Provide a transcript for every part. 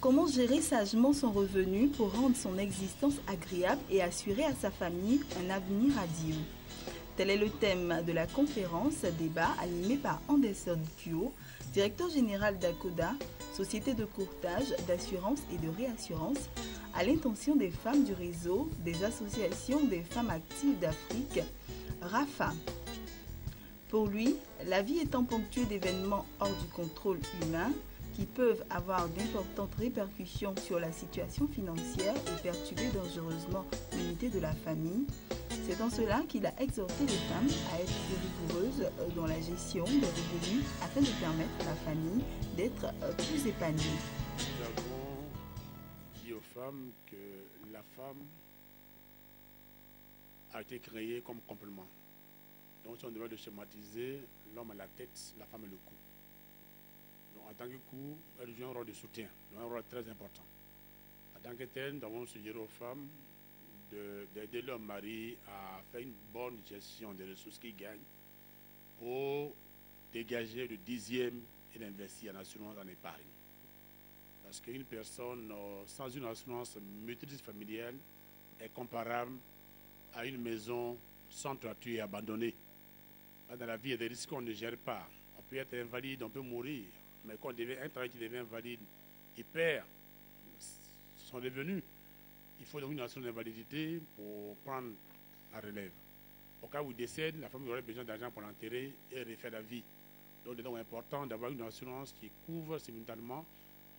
Comment gérer sagement son revenu pour rendre son existence agréable et assurer à sa famille un avenir radieux? Tel est le thème de la conférence débat animée par Anderson Kyo, directeur général d'Akoda, société de courtage, d'assurance et de réassurance, à l'intention des femmes du réseau des associations des femmes actives d'Afrique, RAFA. Pour lui, la vie étant ponctuée d'événements hors du contrôle humain qui peuvent avoir d'importantes répercussions sur la situation financière et perturber dangereusement l'unité de la famille, c'est en cela qu'il a exhorté les femmes à être rigoureuses dans la gestion des revenus afin de permettre à la famille d'être plus épanouie. Nous avons dit aux femmes que la femme a été créée comme complément. Donc si on devait le schématiser, l'homme a la tête, la femme a le cou. Donc en tant que cou, elle joue un rôle de soutien, un rôle très important. En tant que tel, nous avons suggéré aux femmes d'aider leur mari à faire une bonne gestion des ressources qu'ils gagnent pour dégager le dixième et l'investir en assurance, en épargne. Parce qu'une personne sans une assurance multifamiliale est comparable à une maison sans toiture et abandonnée. Dans la vie, il y a des risques qu'on ne gère pas. On peut être invalide, on peut mourir. Mais quand un travail qui devient invalide, il perd son revenu. Il faut donc une assurance d'invalidité pour prendre la relève. Au cas où il décède, la famille aurait besoin d'argent pour l'enterrer et refaire la vie. Donc il est donc important d'avoir une assurance qui couvre simultanément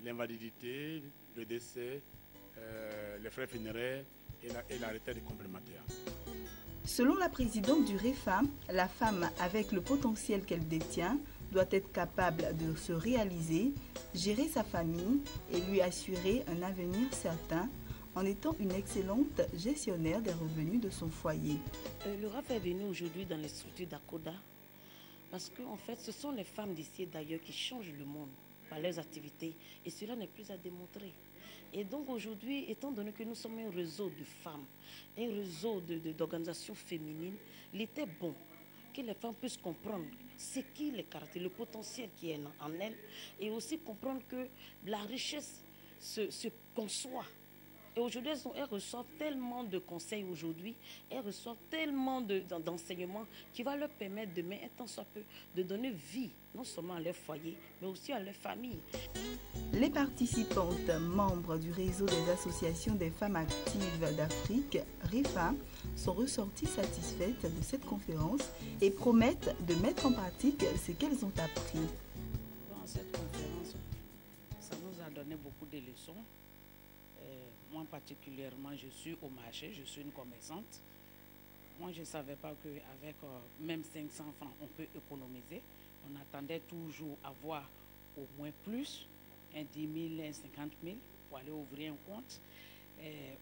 l'invalidité, le décès, les frais funéraires et la retraite complémentaire. Selon la présidente du REFA, la femme, avec le potentiel qu'elle détient, doit être capable de se réaliser, gérer sa famille et lui assurer un avenir certain en étant une excellente gestionnaire des revenus de son foyer. Le RAF est venu aujourd'hui dans les structures d'Akoda parce qu'en fait, ce sont les femmes d'ici et d'ailleurs qui changent le monde par leurs activités et cela n'est plus à démontrer. Et donc aujourd'hui, étant donné que nous sommes un réseau de femmes, un réseau d'organisations féminines, il était bon que les femmes puissent comprendre ce qui les caractérise, le potentiel qui est en elles, et aussi comprendre que la richesse se conçoit. Et aujourd'hui, elles reçoivent tellement de conseils aujourd'hui, elles reçoivent tellement d'enseignements qui va leur permettre demain, étant soit peu, de donner vie, non seulement à leur foyer, mais aussi à leur famille. Les participantes membres du réseau des associations des femmes actives d'Afrique, REFA, sont ressorties satisfaites de cette conférence et promettent de mettre en pratique ce qu'elles ont appris. Dans cette conférence, ça nous a donné beaucoup de leçons. Moi particulièrement, je suis au marché, je suis une commerçante. Moi, je ne savais pas qu'avec même 500 francs, on peut économiser. On attendait toujours avoir au moins plus, un 10 000, un 50 000 pour aller ouvrir un compte.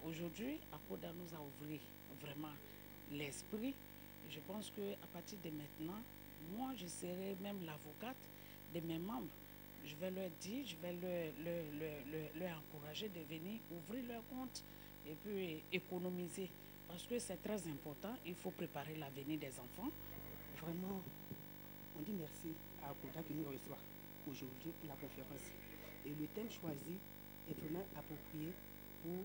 Aujourd'hui, Akoda nous a ouvert vraiment l'esprit. Je pense qu'à partir de maintenant, moi, je serai même l'avocate de mes membres. Je vais leur dire, je vais leur encourager de venir ouvrir leur compte et puis économiser. Parce que c'est très important, il faut préparer l'avenir des enfants. Vraiment, on dit merci à Akoda qui nous reçoit aujourd'hui pour la conférence. Et le thème choisi est vraiment approprié pour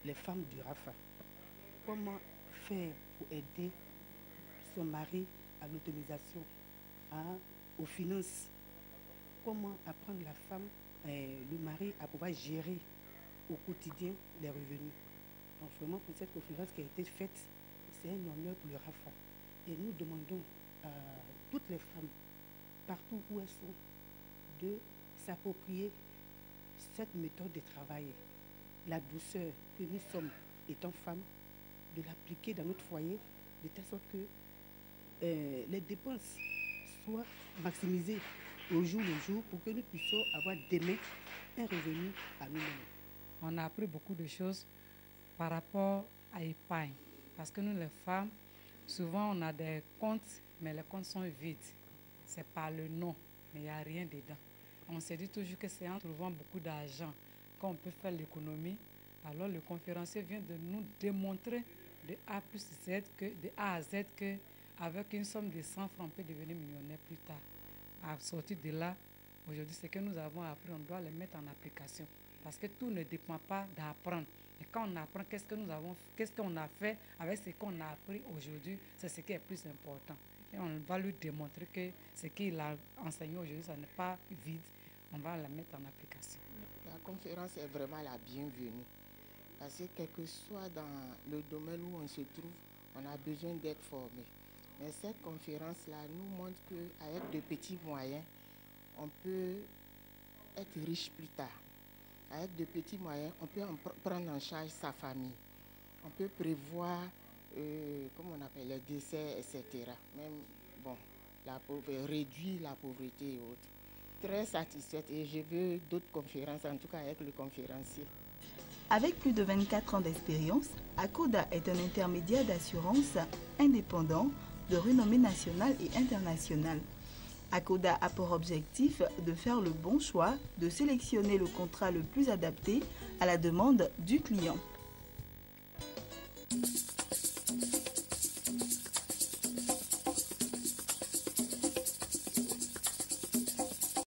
les femmes du RAFA. Comment faire pour aider son mari à l'autonomisation, aux finances? Comment apprendre la femme, le mari à pouvoir gérer au quotidien les revenus. Donc vraiment pour cette conférence qui a été faite, c'est un honneur pour le RAFA. Et nous demandons à toutes les femmes, partout où elles sont, de s'approprier cette méthode de travail, la douceur que nous sommes étant femmes, de l'appliquer dans notre foyer, de telle sorte que les dépenses soient maximisées au jour le jour pour que nous puissions avoir demain un revenu à nous-mêmes. On a appris beaucoup de choses par rapport à l'épargne. Parce que nous, les femmes, souvent on a des comptes, mais les comptes sont vides. C'est par le nom, mais il n'y a rien dedans. On se dit toujours que c'est en trouvant beaucoup d'argent qu'on peut faire l'économie. Alors le conférencier vient de nous démontrer de A plus Z, de A à Z, qu'avec une somme de 100 francs, on peut devenir millionnaire plus tard. À sortir de là, Aujourd'hui, ce que nous avons appris, on doit le mettre en application. Parce que tout ne dépend pas d'apprendre. Et quand on apprend, qu'est-ce qu'on a fait avec ce qu'on a appris aujourd'hui, c'est ce qui est plus important. Et on va lui démontrer que ce qu'il a enseigné aujourd'hui, ça n'est pas vide. On va la mettre en application. La conférence est vraiment la bienvenue. Parce que quel que soit dans le domaine où on se trouve, on a besoin d'être formé. Mais cette conférence-là nous montre qu'avec de petits moyens, on peut être riche plus tard. Avec de petits moyens, on peut prendre en charge sa famille. On peut prévoir, comment on appelle, les décès, etc. Même, bon, réduire la pauvreté et autres. Très satisfaite et je veux d'autres conférences, en tout cas avec le conférencier. Avec plus de 24 ans d'expérience, ACODA est un intermédiaire d'assurance indépendant de renommée nationale et internationale. ACODA a pour objectif de faire le bon choix, de sélectionner le contrat le plus adapté à la demande du client.